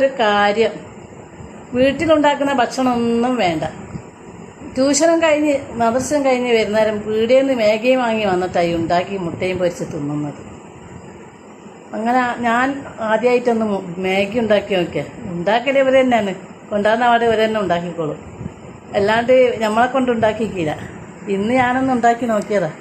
ഒരു കാര്യം, വീട്ടിലുണ്ടാക്കുന്ന ഭക്ഷണമൊന്നും വേണ്ട. ട്യൂഷനും കഴിഞ്ഞ് മദ്രസയും കഴിഞ്ഞ് വരുന്നേരം പീടികയിൽ നിന്ന് മാഗിയും വാങ്ങി വന്നിട്ടായി ഉണ്ടാക്കി മുട്ടയും പൊരിച്ച് തിന്നുന്നത്. അങ്ങനെ ഞാൻ ആദ്യമായിട്ടൊന്ന് മാഗി ഉണ്ടാക്കി നോക്കിയാൽ ഉണ്ടാക്കൽ ഇവർ തന്നെയാണ്, കൊണ്ടുവന്ന അവിടെ ഇവർ തന്നെ ഉണ്ടാക്കിക്കോളും. അല്ലാണ്ട് നമ്മളെ കൊണ്ട് ഉണ്ടാക്കിക്കില്ല. ഇന്ന് ഞാനൊന്ന് ഉണ്ടാക്കി നോക്കിയതാണ്.